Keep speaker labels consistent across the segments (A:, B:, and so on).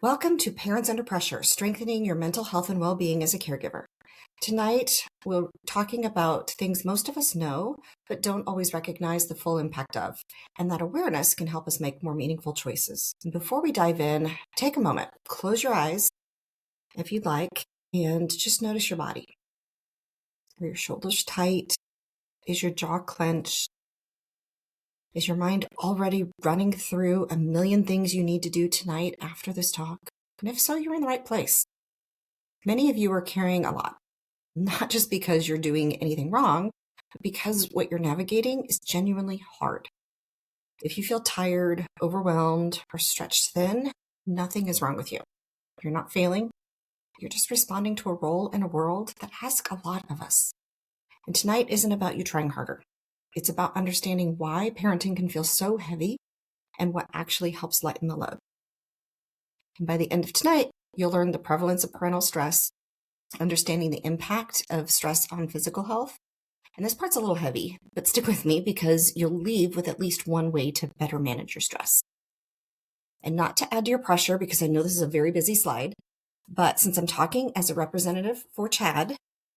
A: Welcome to Parents Under Pressure, Strengthening Your Mental Health and Wellbeing as a Caregiver. Tonight, we're talking about things most of us know, but don't always recognize the full impact of, and that awareness can help us make more meaningful choices. And before we dive in, take a moment, close your eyes if you'd like, and just notice your body. Are your shoulders tight? Is your jaw clenched? Is your mind already running through a million things you need to do tonight after this talk? And if so, you're in the right place. Many of you are carrying a lot, not just because you're doing anything wrong, but because what you're navigating is genuinely hard. If you feel tired, overwhelmed, or stretched thin, nothing is wrong with you. You're not failing. You're just responding to a role in a world that asks a lot of us. And tonight isn't about you trying harder. It's about understanding why parenting can feel so heavy and what actually helps lighten the load. And by the end of tonight, you'll learn the prevalence of parental stress, understanding the impact of stress on physical health. And this part's a little heavy, but stick with me because you'll leave with at least one way to better manage your stress. And not to add to your pressure, because I know this is a very busy slide, but since I'm talking as a representative for CHAD,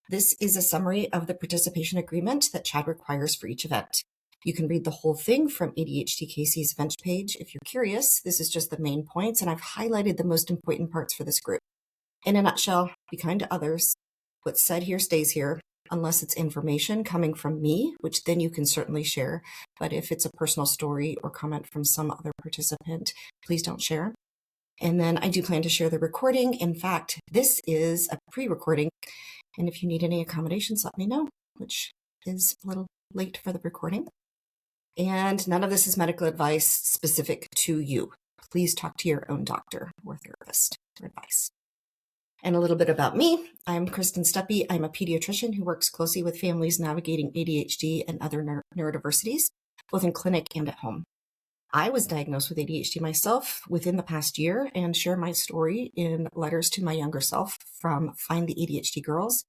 A: this is a summary of the participation agreement that CHAD requires for each event. You can read the whole thing from ADHDKC's event page if you're curious. This is just the main points, and I've highlighted the most important parts for this group. In a nutshell, be kind to others. What's said here stays here, unless it's information coming from me, which then you can certainly share. But if it's a personal story or comment from some other participant, please don't share. And then I do plan to share the recording. In fact, this is a pre-recording. And if you need any accommodations, let me know, which is a little late for the recording. And none of this is medical advice specific to you. Please talk to your own doctor or therapist for advice. And a little bit about me. I'm Kristen Stuppy. I'm a pediatrician who works closely with families navigating ADHD and other neurodiversities, both in clinic and at home. I was diagnosed with ADHD myself within the past year and share my story in letters to my younger self from Find the ADHD Girls,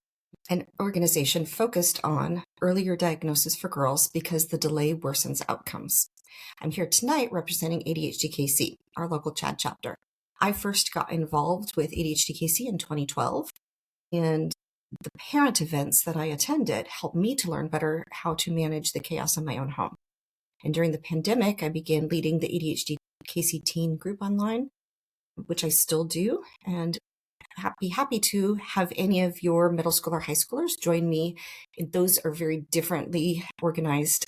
A: an organization focused on earlier diagnosis for girls because the delay worsens outcomes. I'm here tonight representing ADHDKC, our local CHAD chapter. I first got involved with ADHDKC in 2012, and the parent events that I attended helped me to learn better how to manage the chaos in my own home. And during the pandemic, I began leading the ADHDKC teen group online, which I still do, and be happy to have any of your middle school or high schoolers join me. Those are very differently organized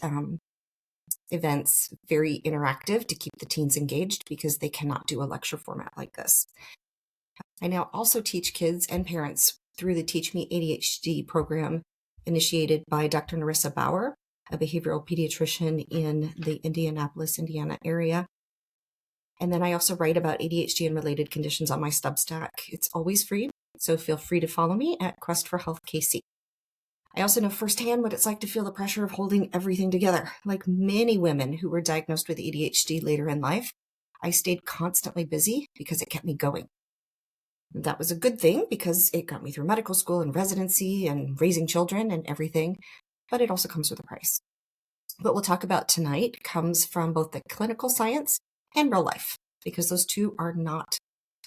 A: events, very interactive to keep the teens engaged because they cannot do a lecture format like this. I now also teach kids and parents through the Teach Me ADHD program initiated by Dr. Narissa Bauer, a behavioral pediatrician in the Indianapolis, Indiana area. And then I also write about ADHD and related conditions on my Substack. It's always free, so feel free to follow me at Quest for Health KC. I also know firsthand what it's like to feel the pressure of holding everything together. Like many women who were diagnosed with ADHD later in life, I stayed constantly busy because it kept me going. That was a good thing because it got me through medical school and residency and raising children and everything, but it also comes with a price. What we'll talk about tonight comes from both the clinical science and real life, because those two are not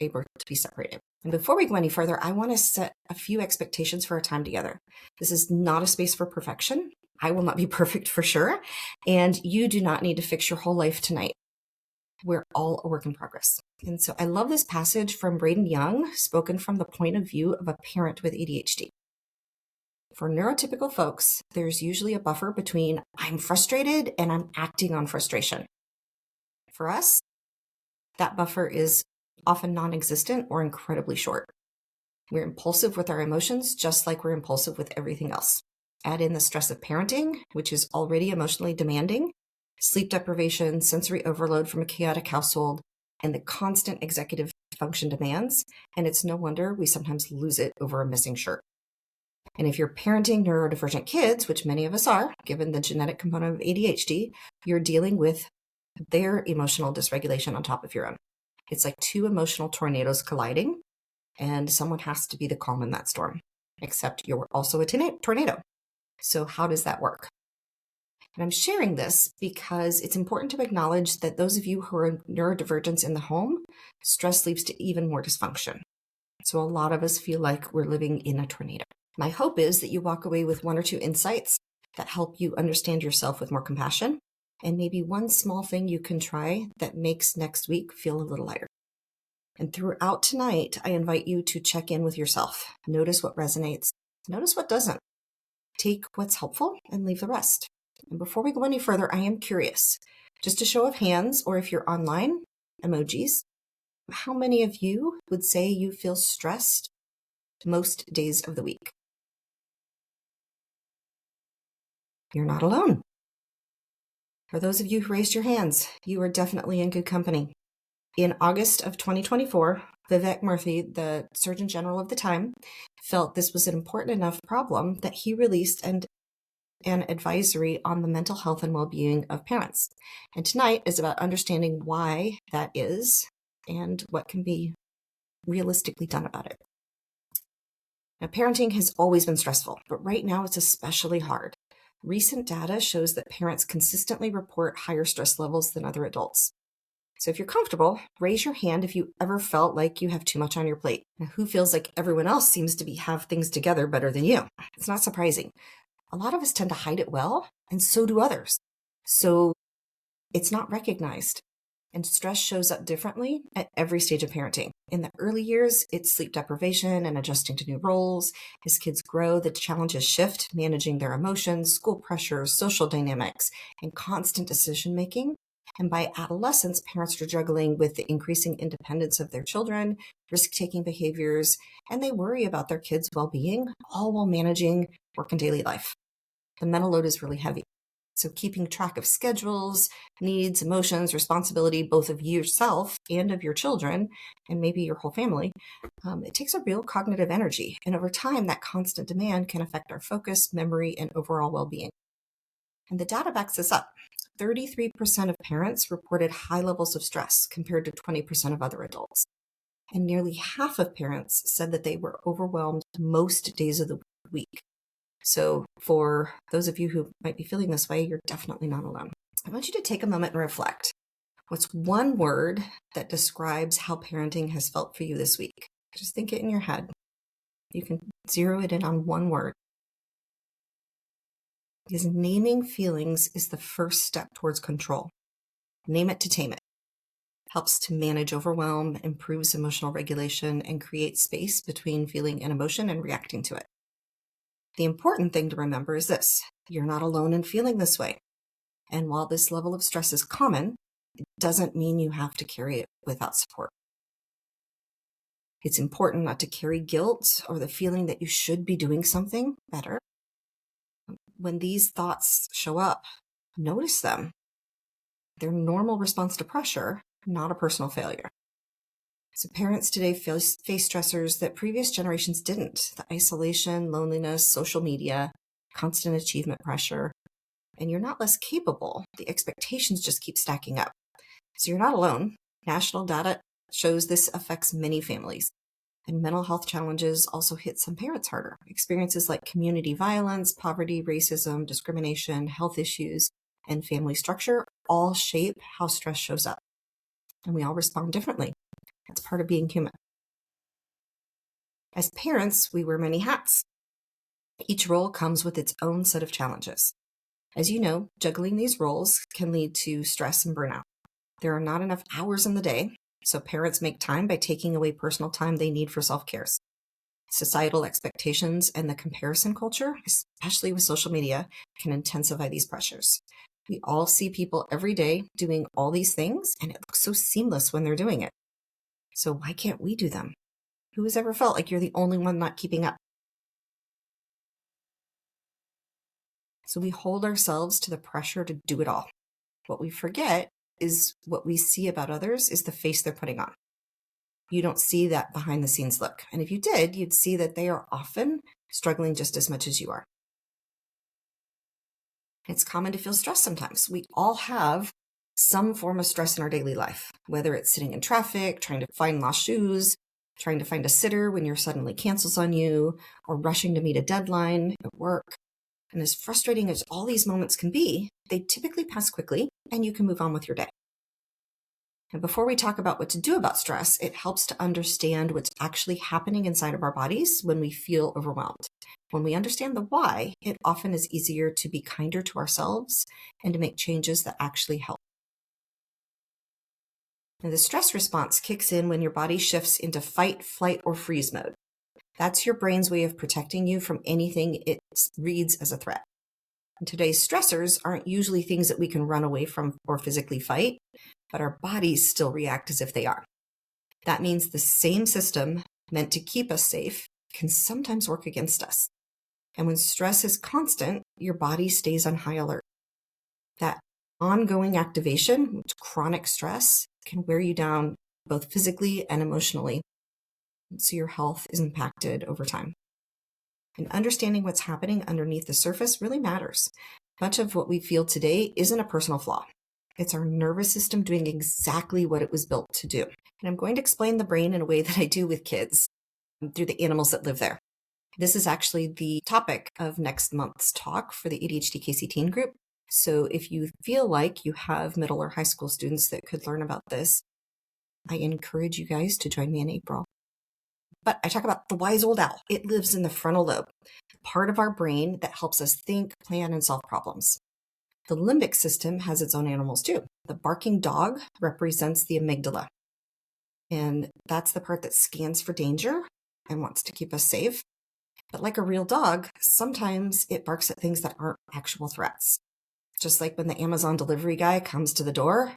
A: able to be separated. And before we go any further, I want to set a few expectations for our time together. This is not a space for perfection. I will not be perfect for sure, and you do not need to fix your whole life tonight. We're all a work in progress. And so I love this passage from Braden Young, spoken from the point of view of a parent with ADHD. For neurotypical folks, there's usually a buffer between I'm frustrated and I'm acting on frustration. For us, that buffer is often non-existent or incredibly short. We're impulsive with our emotions, just like we're impulsive with everything else. Add in the stress of parenting, which is already emotionally demanding, sleep deprivation, sensory overload from a chaotic household, and the constant executive function demands, and it's no wonder we sometimes lose it over a missing shirt. And if you're parenting neurodivergent kids, which many of us are, given the genetic component of ADHD, you're dealing with their emotional dysregulation on top of your own. It's like two emotional tornadoes colliding, and someone has to be the calm in that storm, except you're also a tornado. So how does that work? And I'm sharing this because it's important to acknowledge that those of you who are neurodivergents in the home, stress leads to even more dysfunction. So a lot of us feel like we're living in a tornado. My hope is that you walk away with one or two insights that help you understand yourself with more compassion, and maybe one small thing you can try that makes next week feel a little lighter. And throughout tonight, I invite you to check in with yourself. Notice what resonates. Notice what doesn't. Take what's helpful and leave the rest. And before we go any further, I am curious, just a show of hands, or if you're online, emojis, how many of you would say you feel stressed most days of the week? You're not alone. For those of you who raised your hands, you are definitely in good company. In August of 2024, Vivek Murthy, the Surgeon General of the time, felt this was an important enough problem that he released an advisory on the mental health and well-being of parents. And tonight is about understanding why that is and what can be realistically done about it. Now, parenting has always been stressful, but right now it's especially hard. Recent data shows that parents consistently report higher stress levels than other adults. So if you're comfortable, raise your hand if you ever felt like you have too much on your plate. Now, who feels like everyone else seems to have things together better than you? It's not surprising. A lot of us tend to hide it well, and so do others. So it's not recognized. And stress shows up differently at every stage of parenting. In the early years, it's sleep deprivation and adjusting to new roles. As kids grow, the challenges shift, managing their emotions, school pressures, social dynamics, and constant decision-making. And by adolescence, parents are juggling with the increasing independence of their children, risk-taking behaviors, and they worry about their kids' well-being, all while managing work and daily life. The mental load is really heavy. So keeping track of schedules, needs, emotions, responsibility, both of yourself and of your children, and maybe your whole family, it takes a real cognitive energy. And over time, that constant demand can affect our focus, memory, and overall well-being. And the data backs this up. 33% of parents reported high levels of stress compared to 20% of other adults. And nearly half of parents said that they were overwhelmed most days of the week. So for those of you who might be feeling this way, you're definitely not alone. I want you to take a moment and reflect. What's one word that describes how parenting has felt for you this week? Just think it in your head. You can zero it in on one word. Because naming feelings is the first step towards control. Name it to tame it. Helps to manage overwhelm, improves emotional regulation, and creates space between feeling an emotion and reacting to it. The important thing to remember is this: you're not alone in feeling this way. And while this level of stress is common, it doesn't mean you have to carry it without support. It's important not to carry guilt or the feeling that you should be doing something better. When these thoughts show up, notice them. They're a normal response to pressure, not a personal failure. So parents today face stressors that previous generations didn't. The isolation, loneliness, social media, constant achievement pressure. And you're not less capable. The expectations just keep stacking up. So you're not alone. National data shows this affects many families. And mental health challenges also hit some parents harder. Experiences like community violence, poverty, racism, discrimination, health issues, and family structure all shape how stress shows up. And we all respond differently. That's part of being human. As parents, we wear many hats. Each role comes with its own set of challenges. As you know, juggling these roles can lead to stress and burnout. There are not enough hours in the day, so parents make time by taking away personal time they need for self-care. Societal expectations and the comparison culture, especially with social media, can intensify these pressures. We all see people every day doing all these things, and it looks so seamless when they're doing it. So why can't we do them? Who has ever felt like you're the only one not keeping up? So we hold ourselves to the pressure to do it all. What we forget is what we see about others is the face they're putting on. You don't see that behind the scenes look. And if you did, you'd see that they are often struggling just as much as you are. It's common to feel stressed sometimes. We all have some form of stress in our daily life, whether it's sitting in traffic, trying to find lost shoes, trying to find a sitter when your suddenly cancels on you, or rushing to meet a deadline at work. And as frustrating as all these moments can be, they typically pass quickly and you can move on with your day. And before we talk about what to do about stress, it helps to understand what's actually happening inside of our bodies when we feel overwhelmed. When we understand the why, it often is easier to be kinder to ourselves and to make changes that actually help. And the stress response kicks in when your body shifts into fight, flight, or freeze mode. That's your brain's way of protecting you from anything it reads as a threat. And today's stressors aren't usually things that we can run away from or physically fight, but our bodies still react as if they are. That means the same system meant to keep us safe can sometimes work against us. And when stress is constant, your body stays on high alert. That ongoing activation, which chronic stress, can wear you down both physically and emotionally. So your health is impacted over time. And understanding what's happening underneath the surface really matters. Much of what we feel today isn't a personal flaw. It's our nervous system doing exactly what it was built to do. And I'm going to explain the brain in a way that I do with kids through the animals that live there. This is actually the topic of next month's talk for the ADHDKC Teen Group. So if you feel like you have middle or high school students that could learn about this, I encourage you guys to join me in April. But I talk about the wise old owl. It lives in the frontal lobe, part of our brain that helps us think, plan, and solve problems. The limbic system has its own animals too. The barking dog represents the amygdala. And that's the part that scans for danger and wants to keep us safe. But like a real dog, sometimes it barks at things that aren't actual threats. Just like when the Amazon delivery guy comes to the door,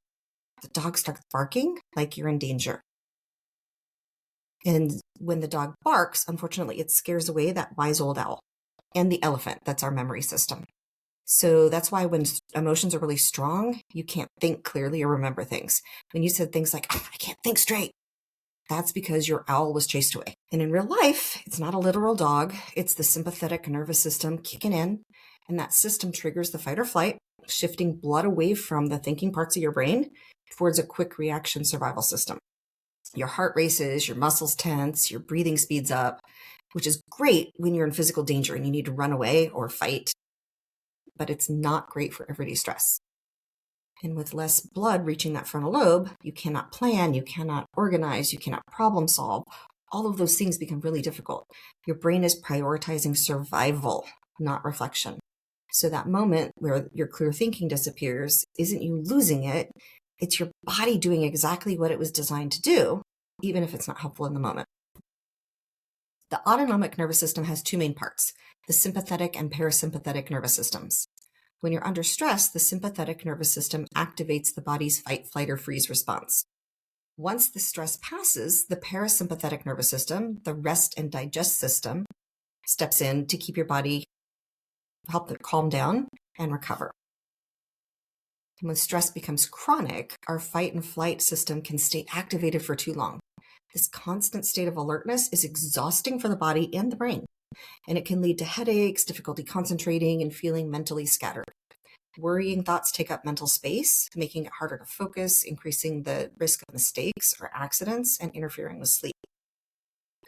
A: the dog starts barking like you're in danger. And when the dog barks, unfortunately, it scares away that wise old owl and the elephant. That's our memory system. So that's why when emotions are really strong, you can't think clearly or remember things. When you said things like, I can't think straight, that's because your owl was chased away. And in real life, it's not a literal dog. It's the sympathetic nervous system kicking in. And that system triggers the fight or flight, shifting blood away from the thinking parts of your brain towards a quick reaction survival system. Your heart races, your muscles tense, your breathing speeds up, which is great when you're in physical danger and you need to run away or fight. But it's not great for everyday stress. And with less blood reaching that frontal lobe, you cannot plan, you cannot organize, you cannot problem solve. All of those things become really difficult. Your brain is prioritizing survival, not reflection. So that moment where your clear thinking disappears isn't you losing it, it's your body doing exactly what it was designed to do, even if it's not helpful in the moment. The autonomic nervous system has two main parts, the sympathetic and parasympathetic nervous systems. When you're under stress, the sympathetic nervous system activates the body's fight, flight, or freeze response. Once the stress passes, the parasympathetic nervous system, the rest and digest system, steps in to keep your body, help it calm down and recover. And when stress becomes chronic, our fight and flight system can stay activated for too long. This constant state of alertness is exhausting for the body and the brain, and it can lead to headaches, difficulty concentrating, and feeling mentally scattered. Worrying thoughts take up mental space, making it harder to focus, increasing the risk of mistakes or accidents, and interfering with sleep.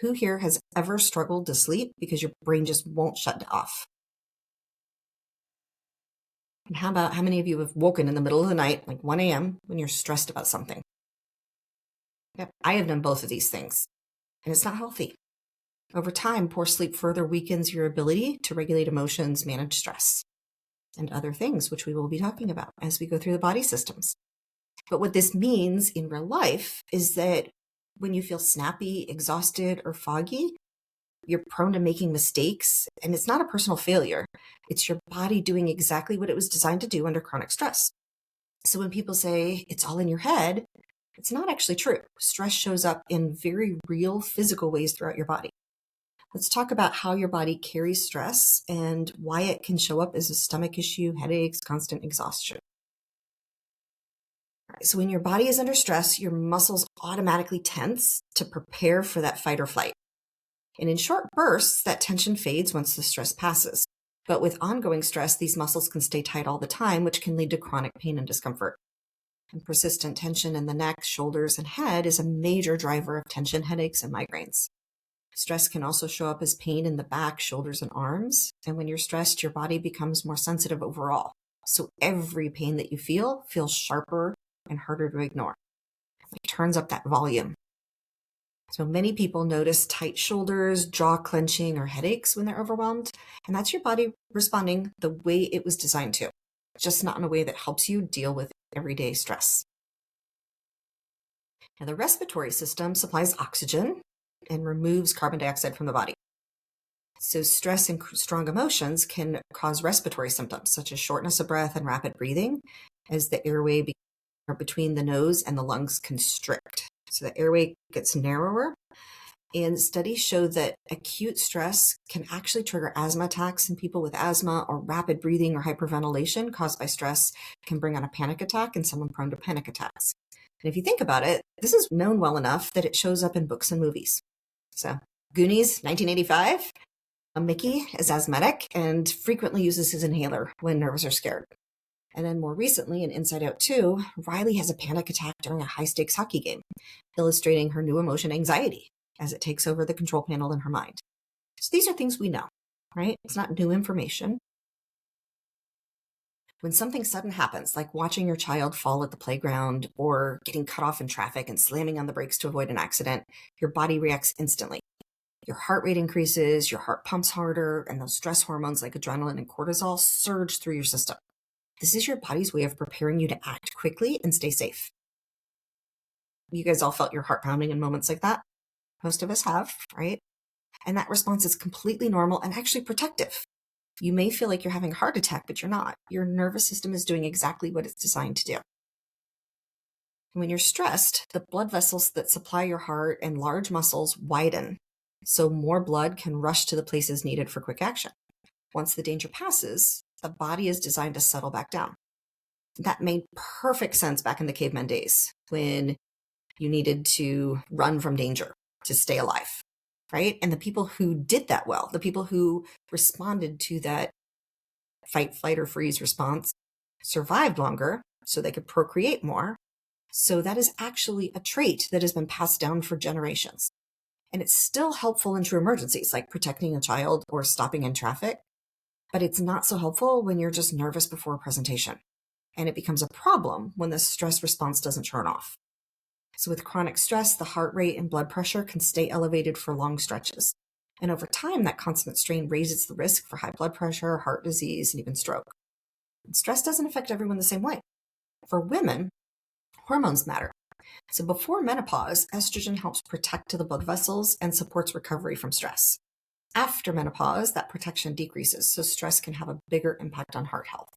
A: Who here has ever struggled to sleep because your brain just won't shut off? And how about how many of you have woken in the middle of the night, like 1 a.m., when you're stressed about something? Yep, I have done both of these things, and it's not healthy. Over time, poor sleep further weakens your ability to regulate emotions, manage stress, and other things, which we will be talking about as we go through the body systems. But what this means in real life is that when you feel snappy, exhausted, or foggy, you're prone to making mistakes, and it's not a personal failure. It's your body doing exactly what it was designed to do under chronic stress. So when people say it's all in your head, it's not actually true. Stress shows up in very real physical ways throughout your body. Let's talk about how your body carries stress and why it can show up as a stomach issue, headaches, constant exhaustion. All right, so when your body is under stress, your muscles automatically tense to prepare for that fight or flight. And in short bursts, that tension fades once the stress passes. But with ongoing stress, these muscles can stay tight all the time, which can lead to chronic pain and discomfort. And persistent tension in the neck, shoulders, and head is a major driver of tension, headaches, and migraines. Stress can also show up as pain in the back, shoulders, and arms. And when you're stressed, your body becomes more sensitive overall. So every pain that you feel feels sharper and harder to ignore. It turns up that volume. So many people notice tight shoulders, jaw clenching, or headaches when they're overwhelmed. And that's your body responding the way it was designed to, just not in a way that helps you deal with everyday stress. Now, the respiratory system supplies oxygen and removes carbon dioxide from the body. So stress and strong emotions can cause respiratory symptoms such as shortness of breath and rapid breathing as the airway between the nose and the lungs constrict. So the airway gets narrower. And studies show that acute stress can actually trigger asthma attacks in people with asthma, or rapid breathing or hyperventilation caused by stress can bring on a panic attack in someone prone to panic attacks. And if you think about it, this is known well enough that it shows up in books and movies. So Goonies, 1985, Mickey is asthmatic and frequently uses his inhaler when nervous or scared. And then more recently in Inside Out 2, Riley has a panic attack during a high-stakes hockey game, illustrating her new emotion, anxiety, as it takes over the control panel in her mind. So these are things we know, right? It's not new information. When something sudden happens, like watching your child fall at the playground or getting cut off in traffic and slamming on the brakes to avoid an accident, your body reacts instantly. Your heart rate increases, your heart pumps harder, and those stress hormones like adrenaline and cortisol surge through your system. This is your body's way of preparing you to act quickly and stay safe. You guys all felt your heart pounding in moments like that? Most of us have, right? And that response is completely normal and actually protective. You may feel like you're having a heart attack, but you're not. Your nervous system is doing exactly what it's designed to do. When you're stressed, the blood vessels that supply your heart and large muscles widen, so more blood can rush to the places needed for quick action. Once the danger passes, the body is designed to settle back down. That made perfect sense back in the caveman days when you needed to run from danger to stay alive, right? And the people who did that well, the people who responded to that fight, flight, or freeze response survived longer so they could procreate more. So that is actually a trait that has been passed down for generations. And it's still helpful in true emergencies like protecting a child or stopping in traffic, but it's not so helpful when you're just nervous before a presentation. And it becomes a problem when the stress response doesn't turn off. So with chronic stress, the heart rate and blood pressure can stay elevated for long stretches. And over time, that constant strain raises the risk for high blood pressure, heart disease, and even stroke. And stress doesn't affect everyone the same way. For women, hormones matter. So before menopause, estrogen helps protect the blood vessels and supports recovery from stress. After menopause, that protection decreases, so stress can have a bigger impact on heart health.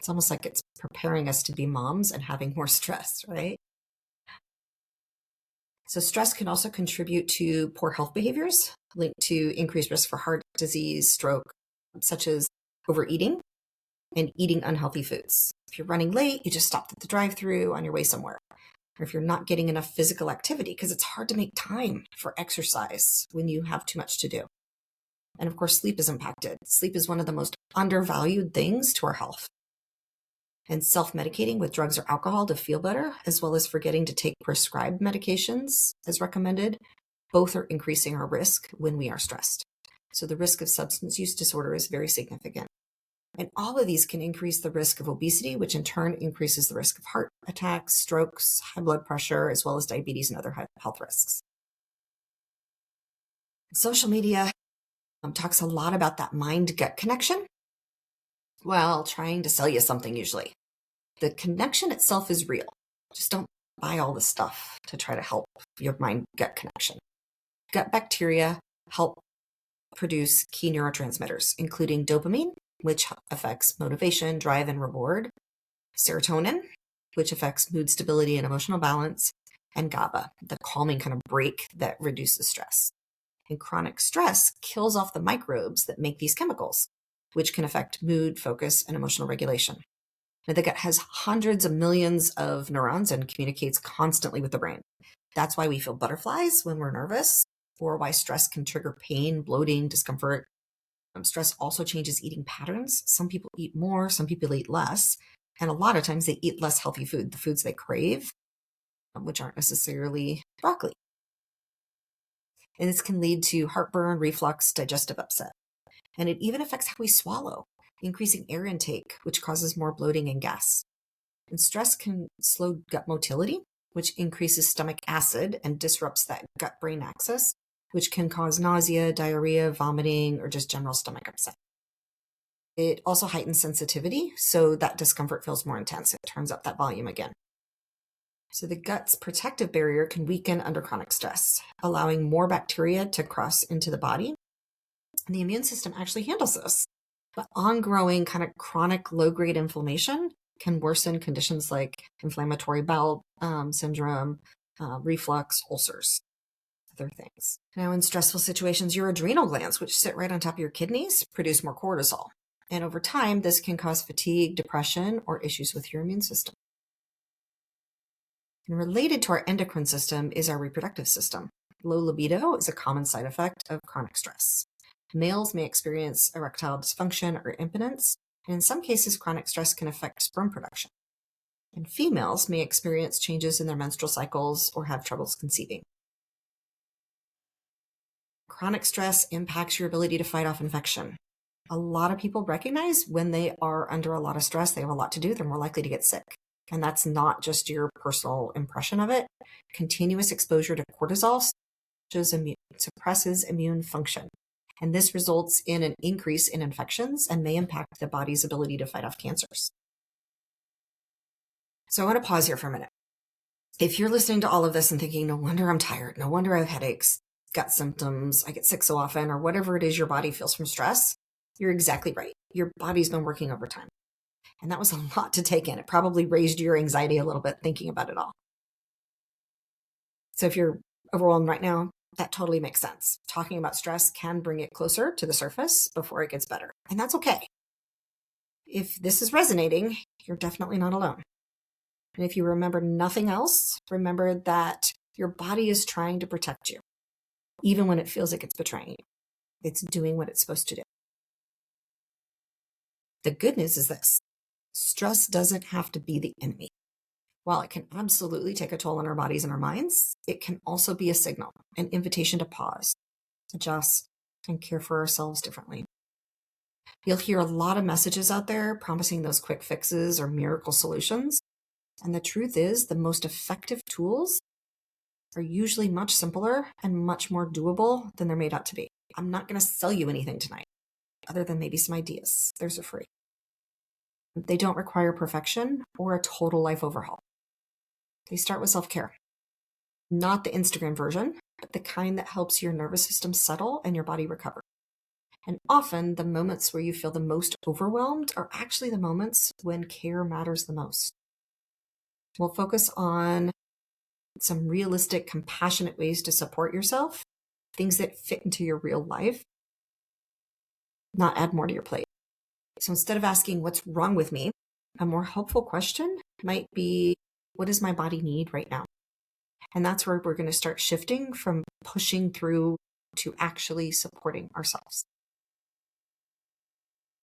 A: It's almost like it's preparing us to be moms and having more stress, right? So stress can also contribute to poor health behaviors linked to increased risk for heart disease, stroke, such as overeating and eating unhealthy foods. If you're running late, you just stopped at the drive-thru on your way somewhere. Or if you're not getting enough physical activity, because it's hard to make time for exercise when you have too much to do. And of course, sleep is impacted. Sleep is one of the most undervalued things to our health. And self-medicating with drugs or alcohol to feel better, as well as forgetting to take prescribed medications as recommended, both are increasing our risk when we are stressed. So the risk of substance use disorder is very significant. And all of these can increase the risk of obesity, which in turn increases the risk of heart attacks, strokes, high blood pressure, as well as diabetes and other health risks. Social media talks a lot about that mind-gut connection while trying to sell you something usually. The connection itself is real. Just don't buy all the stuff to try to help your mind-gut connection. Gut bacteria help produce key neurotransmitters, including dopamine, which affects motivation, drive, and reward, serotonin, which affects mood stability and emotional balance, and GABA, the calming kind of break that reduces stress. And chronic stress kills off the microbes that make these chemicals, which can affect mood, focus, and emotional regulation. Now, the gut has hundreds of millions of neurons and communicates constantly with the brain. That's why we feel butterflies when we're nervous, or why stress can trigger pain, bloating, discomfort. Stress also changes eating patterns. Some people eat more, some people eat less, and a lot of times they eat less healthy food, the foods they crave, which aren't necessarily broccoli. And this can lead to heartburn, reflux, digestive upset. And it even affects how we swallow, increasing air intake, which causes more bloating and gas. And stress can slow gut motility, which increases stomach acid and disrupts that gut-brain axis, which can cause nausea, diarrhea, vomiting, or just general stomach upset. It also heightens sensitivity, so that discomfort feels more intense. It turns up that volume again. So the gut's protective barrier can weaken under chronic stress, allowing more bacteria to cross into the body. And the immune system actually handles this. But ongoing kind of chronic low-grade inflammation can worsen conditions like inflammatory bowel syndrome, reflux, ulcers, other things. Now, in stressful situations, your adrenal glands, which sit right on top of your kidneys, produce more cortisol. And over time, this can cause fatigue, depression, or issues with your immune system. And related to our endocrine system is our reproductive system. Low libido is a common side effect of chronic stress. Males may experience erectile dysfunction or impotence, and in some cases, chronic stress can affect sperm production. And females may experience changes in their menstrual cycles or have troubles conceiving. Chronic stress impacts your ability to fight off infection. A lot of people recognize when they are under a lot of stress, they have a lot to do, they're more likely to get sick. And that's not just your personal impression of it. Continuous exposure to cortisol suppresses immune function. And this results in an increase in infections and may impact the body's ability to fight off cancers. So I want to pause here for a minute. If you're listening to all of this and thinking, no wonder I'm tired, no wonder I have headaches, gut symptoms, I get sick so often, or whatever it is your body feels from stress, you're exactly right. Your body's been working overtime. And that was a lot to take in. It probably raised your anxiety a little bit thinking about it all. So if you're overwhelmed right now, that totally makes sense. Talking about stress can bring it closer to the surface before it gets better. And that's okay. If this is resonating, you're definitely not alone. And if you remember nothing else, remember that your body is trying to protect you, even when it feels like it's betraying you. It's doing what it's supposed to do. The good news is this: stress doesn't have to be the enemy. While it can absolutely take a toll on our bodies and our minds, it can also be a signal, an invitation to pause, adjust, and care for ourselves differently. You'll hear a lot of messages out there promising those quick fixes or miracle solutions. And the truth is, the most effective tools are usually much simpler and much more doable than they're made out to be. I'm not going to sell you anything tonight, other than maybe some ideas. Those are free. They don't require perfection or a total life overhaul. They start with self-care. Not the Instagram version, but the kind that helps your nervous system settle and your body recover. And often the moments where you feel the most overwhelmed are actually the moments when care matters the most. We'll focus on some realistic, compassionate ways to support yourself, things that fit into your real life, not add more to your plate. So instead of asking, what's wrong with me? A more helpful question might be, what does my body need right now? And that's where we're going to start shifting from pushing through to actually supporting ourselves.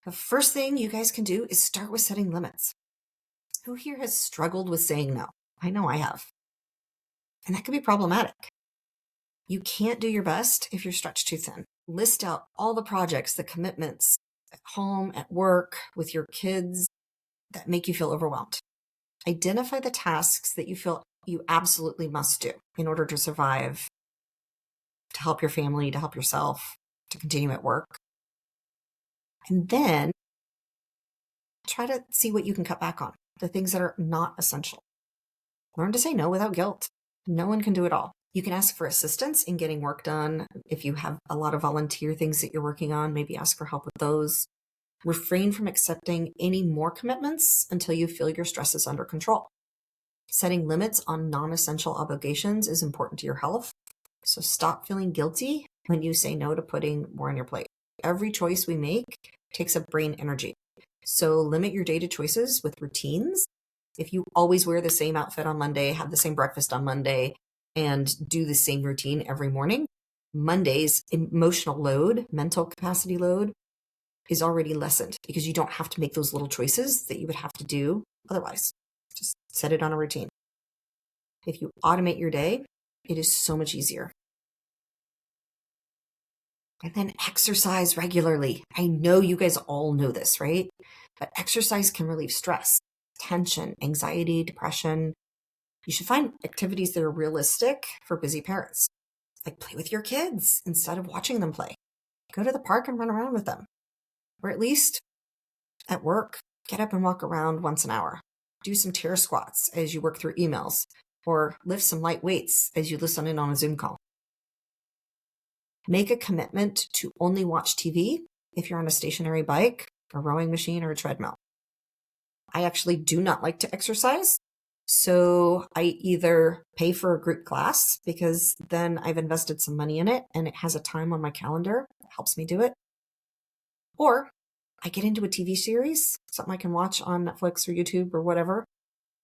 A: The first thing you guys can do is start with setting limits. Who here has struggled with saying no? I know I have. And that can be problematic. You can't do your best if you're stretched too thin. List out all the projects, the commitments at home, at work, with your kids that make you feel overwhelmed. Identify the tasks that you feel you absolutely must do in order to survive, to help your family, to help yourself, to continue at work. And then try to see what you can cut back on, the things that are not essential. Learn to say no without guilt. No one can do it all. You can ask for assistance in getting work done. If you have a lot of volunteer things that you're working on, maybe ask for help with those. Refrain from accepting any more commitments until you feel your stress is under control. Setting limits on non-essential obligations is important to your health. So stop feeling guilty when you say no to putting more on your plate. Every choice we make takes up brain energy. So limit your day to choices with routines. If you always wear the same outfit on Monday, have the same breakfast on Monday, and do the same routine every morning, Monday's emotional load, mental capacity load, is already lessened because you don't have to make those little choices that you would have to do otherwise. Just set it on a routine. If you automate your day, it is so much easier. And then exercise regularly. I know you guys all know this, right? But exercise can relieve stress, tension, anxiety, depression. You should find activities that are realistic for busy parents, like play with your kids instead of watching them play. Go to the park and run around with them. Or at least at work, get up and walk around once an hour. Do some chair squats as you work through emails, or lift some light weights as you listen in on a Zoom call. Make a commitment to only watch TV if you're on a stationary bike, a rowing machine, or a treadmill. I actually do not like to exercise, so I either pay for a group class because then I've invested some money in it and it has a time on my calendar that helps me do it, or I get into a TV series, something I can watch on Netflix or YouTube or whatever,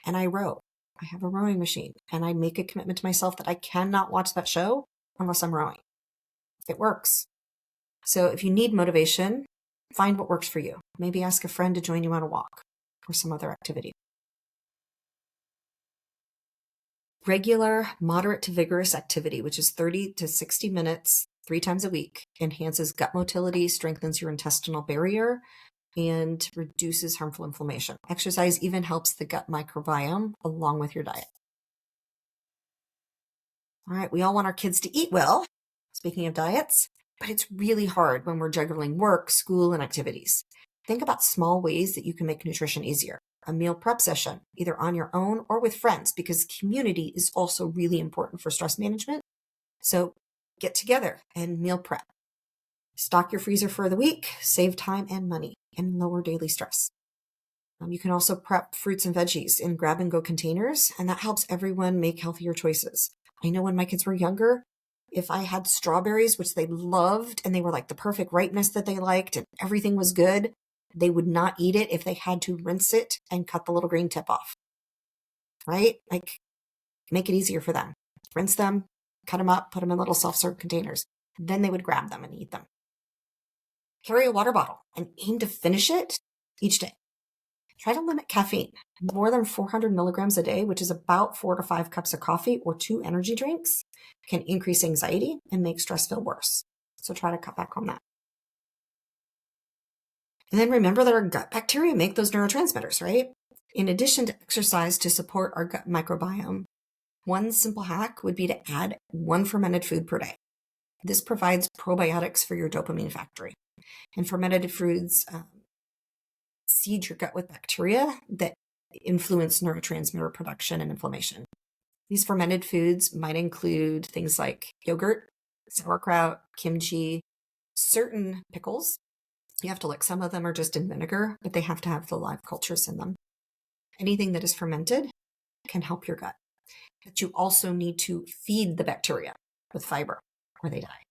A: and I row. I have a rowing machine, and I make a commitment to myself that I cannot watch that show unless I'm rowing. It works. So if you need motivation, find what works for you. Maybe ask a friend to join you on a walk or some other activity. Regular, moderate to vigorous activity, which is 30 to 60 minutes, 3 times a week, enhances gut motility, strengthens your intestinal barrier, and reduces harmful inflammation. Exercise even helps the gut microbiome along with your diet. All right, we all want our kids to eat well, speaking of diets, but it's really hard when we're juggling work, school, and activities. Think about small ways that you can make nutrition easier. A meal prep session, either on your own or with friends, because community is also really important for stress management. So get together and meal prep. Stock your freezer for the week, save time and money, and lower daily stress. You can also prep fruits and veggies in grab-and-go containers, and that helps everyone make healthier choices. I know when my kids were younger, if I had strawberries, which they loved, and they were like the perfect ripeness that they liked, and everything was good, they would not eat it if they had to rinse it and cut the little green tip off, right? Like, make it easier for them. Rinse them, cut them up, put them in little self-serve containers. Then they would grab them and eat them. Carry a water bottle and aim to finish it each day. Try to limit caffeine. More than 400 milligrams a day, which is about 4 to 5 cups of coffee or 2 energy drinks, can increase anxiety and make stress feel worse. So try to cut back on that. And then remember that our gut bacteria make those neurotransmitters, right? In addition to exercise to support our gut microbiome, one simple hack would be to add 1 fermented food per day. This provides probiotics for your dopamine factory. And fermented foods seed your gut with bacteria that influence neurotransmitter production and inflammation. These fermented foods might include things like yogurt, sauerkraut, kimchi, certain pickles. You have to look, some of them are just in vinegar, but they have to have the live cultures in them. Anything that is fermented can help your gut. But you also need to feed the bacteria with fiber or they die.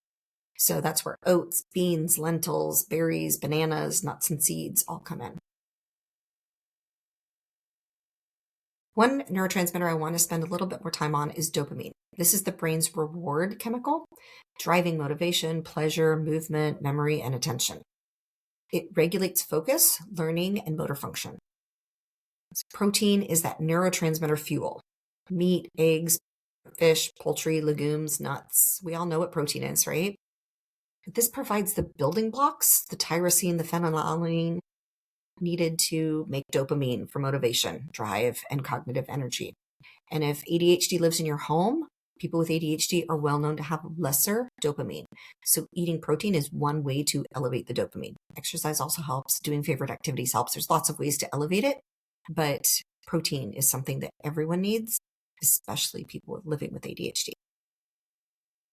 A: So that's where oats, beans, lentils, berries, bananas, nuts, and seeds all come in. One neurotransmitter I want to spend a little bit more time on is dopamine. This is the brain's reward chemical, driving motivation, pleasure, movement, memory, and attention. It regulates focus, learning, and motor function. Protein is that neurotransmitter fuel. Meat, eggs, fish, poultry, legumes, nuts. We all know what protein is, right? But this provides the building blocks, the tyrosine, the phenylalanine, needed to make dopamine for motivation, drive, and cognitive energy. And if ADHD lives in your home, people with ADHD are well known to have lesser dopamine. So eating protein is one way to elevate the dopamine. Exercise also helps. Doing favorite activities helps. There's lots of ways to elevate it, but protein is something that everyone needs, especially people living with ADHD.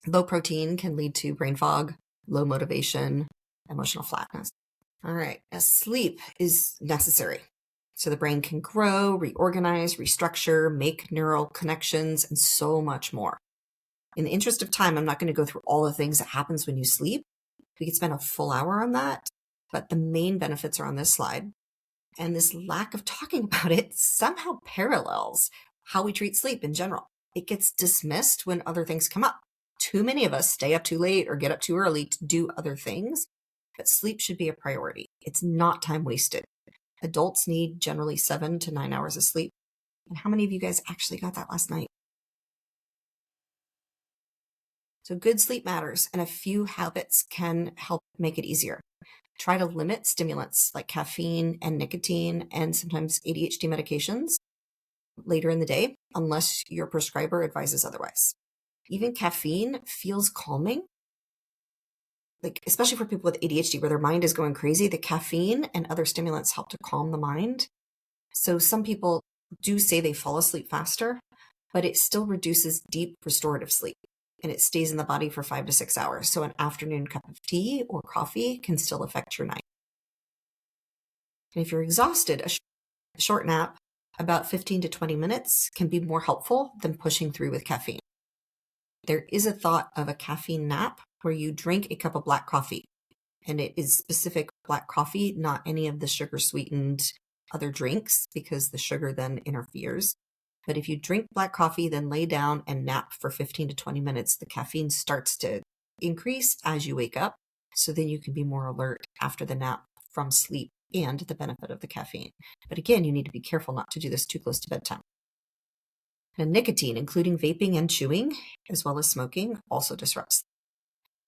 A: Low protein can lead to brain fog, low motivation, emotional flatness. All right, now sleep is necessary so the brain can grow, reorganize, restructure, make neural connections, and so much more. In the interest of time, I'm not going to go through all the things that happens when you sleep. We could spend a full hour on that, but the main benefits are on this slide. And this lack of talking about it somehow parallels how we treat sleep in general. It gets dismissed when other things come up. Too many of us stay up too late or get up too early to do other things, but sleep should be a priority. It's not time wasted. Adults need generally 7 to 9 hours of sleep. And how many of you guys actually got that last night? So good sleep matters, and a few habits can help make it easier. Try to limit stimulants like caffeine and nicotine and sometimes ADHD medications later in the day, unless your prescriber advises otherwise. Even caffeine feels calming, like especially for people with ADHD where their mind is going crazy. The caffeine and other stimulants help to calm the mind. So some people do say they fall asleep faster, but it still reduces deep restorative sleep and it stays in the body for 5 to 6 hours. So an afternoon cup of tea or coffee can still affect your night. And if you're exhausted, a short nap, about 15 to 20 minutes, can be more helpful than pushing through with caffeine. There is a thought of a caffeine nap where you drink a cup of black coffee, and it is specific black coffee, not any of the sugar sweetened other drinks, because the sugar then interferes. But if you drink black coffee, then lay down and nap for 15 to 20 minutes, the caffeine starts to increase as you wake up. So then you can be more alert after the nap from sleep and the benefit of the caffeine. But again, you need to be careful not to do this too close to bedtime. And nicotine, including vaping and chewing, as well as smoking, also disrupts.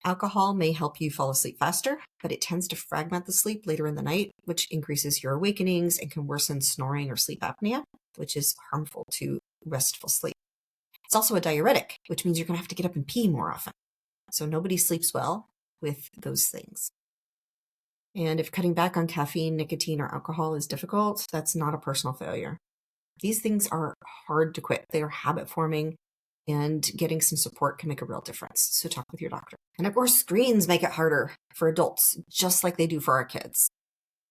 A: Alcohol may help you fall asleep faster, but it tends to fragment the sleep later in the night, which increases your awakenings and can worsen snoring or sleep apnea, which is harmful to restful sleep. It's also a diuretic, which means you're going to have to get up and pee more often. So nobody sleeps well with those things. And if cutting back on caffeine, nicotine, or alcohol is difficult, that's not a personal failure. These things are hard to quit. They are habit forming, and getting some support can make a real difference. So talk with your doctor. And of course, screens make it harder for adults, just like they do for our kids.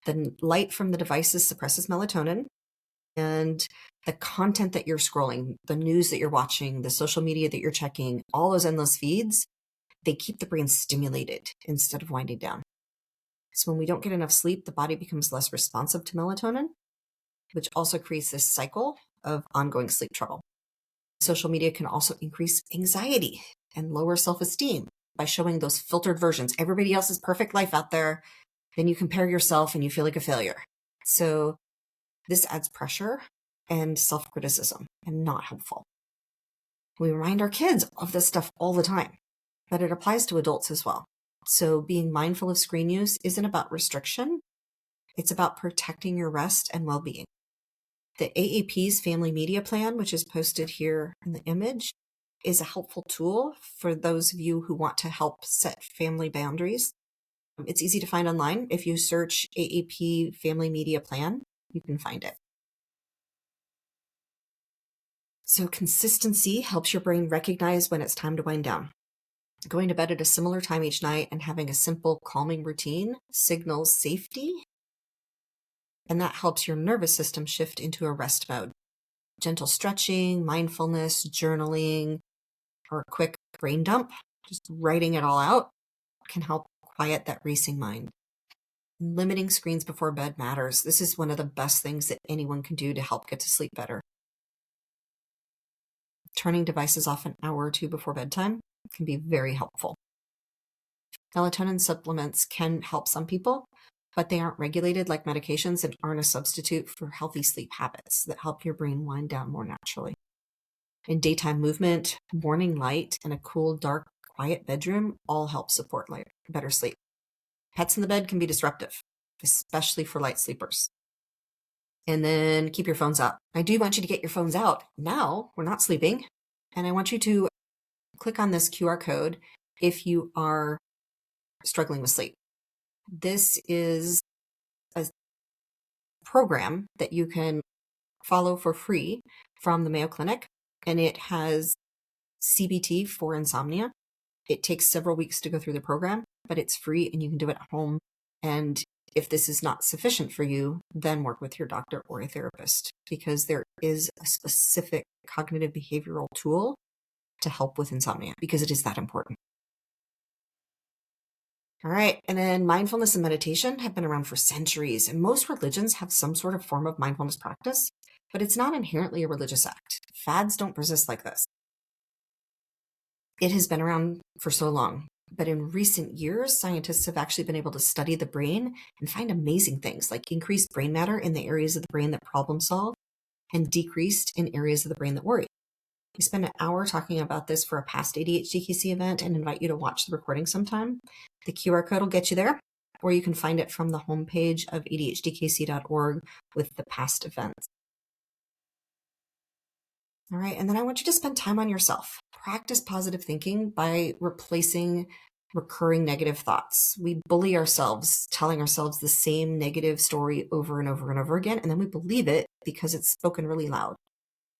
A: The light from the devices suppresses melatonin, and the content that you're scrolling, the news that you're watching, the social media that you're checking, all those endless feeds, they keep the brain stimulated instead of winding down. So when we don't get enough sleep, the body becomes less responsive to melatonin, which also creates this cycle of ongoing sleep trouble. Social media can also increase anxiety and lower self-esteem by showing those filtered versions. Everybody else's perfect life out there. Then you compare yourself and you feel like a failure. So this adds pressure and self-criticism and not helpful. We remind our kids of this stuff all the time, but it applies to adults as well. So being mindful of screen use isn't about restriction. It's about protecting your rest and well-being. The AAP's Family Media Plan, which is posted here in the image, is a helpful tool for those of you who want to help set family boundaries. It's easy to find online. If you search AAP Family Media Plan, you can find it. So consistency helps your brain recognize when it's time to wind down. Going to bed at a similar time each night and having a simple calming routine signals safety, and that helps your nervous system shift into a rest mode. Gentle stretching, mindfulness, journaling, or a quick brain dump, just writing it all out, can help quiet that racing mind. Limiting screens before bed matters. This is one of the best things that anyone can do to help get to sleep better. Turning devices off an hour or two before bedtime can be very helpful. Melatonin supplements can help some people, but they aren't regulated like medications and aren't a substitute for healthy sleep habits that help your brain wind down more naturally. In movement, morning light, and a cool, dark, quiet bedroom all help support better sleep. Pets in the bed can be disruptive, especially for light sleepers. And then keep your phones out. I do want you to get your phones out. Now we're not sleeping, and I want you to click on this QR code if you are struggling with sleep. This is a program that you can follow for free from the Mayo Clinic, and it has CBT for insomnia. It takes several weeks to go through the program, but it's free and you can do it at home. And if this is not sufficient for you, then work with your doctor or a therapist, because there is a specific cognitive behavioral tool to help with insomnia, because it is that important. All right. And then mindfulness and meditation have been around for centuries, and most religions have some sort of form of mindfulness practice, but it's not inherently a religious act. Fads don't persist like this. It has been around for so long, but in recent years, scientists have actually been able to study the brain and find amazing things like increased brain matter in the areas of the brain that problem solve and decreased in areas of the brain that worry. We spent an hour talking about this for a past ADHDKC event and invite you to watch the recording sometime. The QR code will get you there, or you can find it from the homepage of ADHDKC.org with the past events. All right, and then I want you to spend time on yourself. Practice positive thinking by replacing recurring negative thoughts. We bully ourselves, telling ourselves the same negative story over and over and over again, and then we believe it because it's spoken really loud.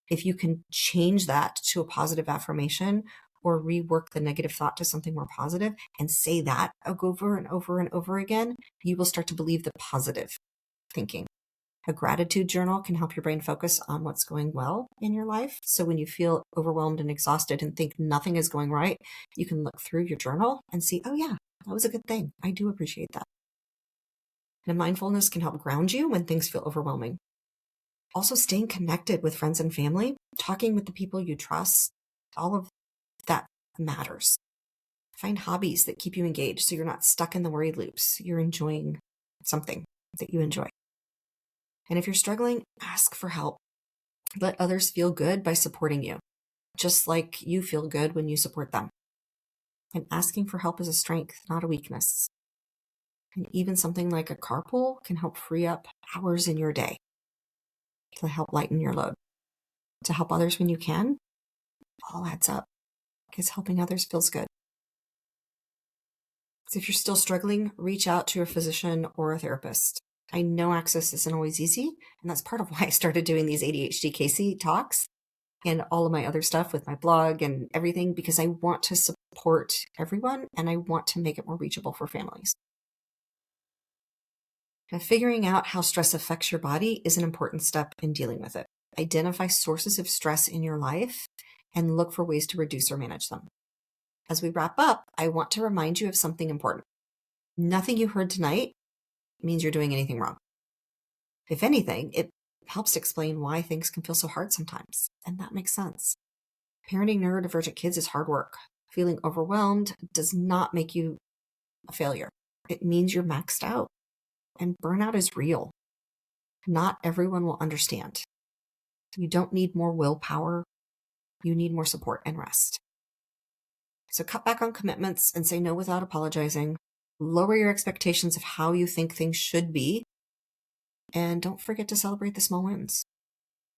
A: If you can change that to a positive affirmation or rework the negative thought to something more positive and say that over and over and over again, you will start to believe the positive thinking. A gratitude journal can help your brain focus on what's going well in your life. So when you feel overwhelmed and exhausted and think nothing is going right, you can look through your journal and see, oh yeah, that was a good thing. I do appreciate that. And mindfulness can help ground you when things feel overwhelming. Also, staying connected with friends and family, talking with the people you trust, all of that matters. Find hobbies that keep you engaged so you're not stuck in the worry loops. You're enjoying something that you enjoy. And if you're struggling, ask for help. Let others feel good by supporting you, just like you feel good when you support them. And asking for help is a strength, not a weakness. And even something like a carpool can help free up hours in your day to help lighten your load. To help others when you can, all adds up because helping others feels good. So if you're still struggling, reach out to a physician or a therapist. I know access isn't always easy, and that's part of why I started doing these ADHDKC talks and all of my other stuff with my blog and everything, because I want to support everyone and I want to make it more reachable for families. Now, figuring out how stress affects your body is an important step in dealing with it. Identify sources of stress in your life and look for ways to reduce or manage them. As we wrap up, I want to remind you of something important. Nothing you heard tonight means you're doing anything wrong. If anything, it helps explain why things can feel so hard sometimes, and that makes sense. Parenting neurodivergent kids is hard work. Feeling overwhelmed does not make you a failure. It means you're maxed out, and burnout is real. Not everyone will understand. You don't need more willpower. You need more support and rest. So cut back on commitments and say no without apologizing. Lower your expectations of how you think things should be. And don't forget to celebrate the small wins.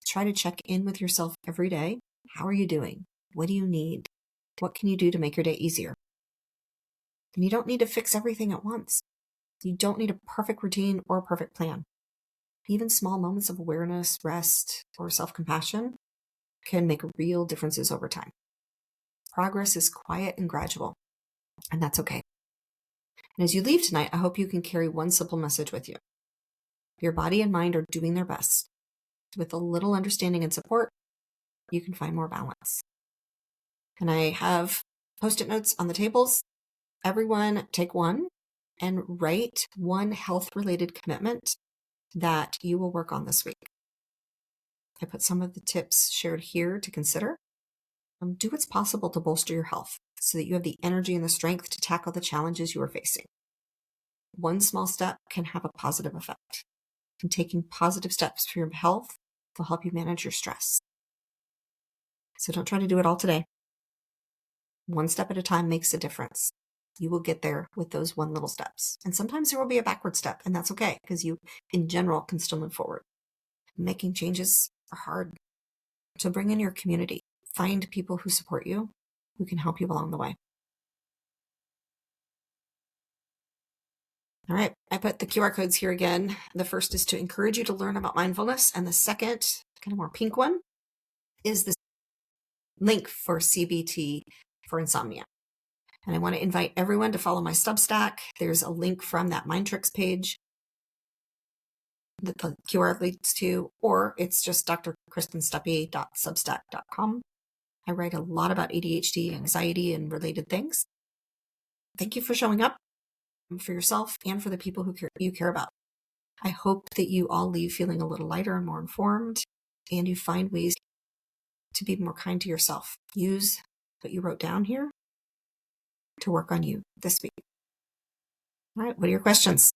A: Try to check in with yourself every day. How are you doing? What do you need? What can you do to make your day easier? And you don't need to fix everything at once. You don't need a perfect routine or a perfect plan. Even small moments of awareness, rest, or self-compassion can make real differences over time. Progress is quiet and gradual, and that's okay. And as you leave tonight, I hope you can carry one simple message with you. Your body and mind are doing their best. With a little understanding and support, you can find more balance. And I have Post-it notes on the tables. Everyone take one and write one health-related commitment that you will work on this week. I put some of the tips shared here to consider. Do what's possible to bolster your health so that you have the energy and the strength to tackle the challenges you are facing. One small step can have a positive effect. And taking positive steps for your health will help you manage your stress. So don't try to do it all today. One step at a time makes a difference. You will get there with those one little steps. And sometimes there will be a backward step, and that's okay because you, in general, can still move forward. Making changes are hard. So bring in your community. Find people who support you, who can help you along the way. All right, I put the QR codes here again. The first is to encourage you to learn about mindfulness, and the second, kind of more pink one, is this link for CBT for insomnia. And I want to invite everyone to follow my Substack. There's a link from that Mind Tricks page that the QR leads to, or it's just drkristenstuppy.substack.com. I write a lot about ADHD, anxiety, and related things. Thank you for showing up for yourself and for the people who you care about. I hope that you all leave feeling a little lighter and more informed, and you find ways to be more kind to yourself. Use what you wrote down here to work on you this week. All right, what are your questions?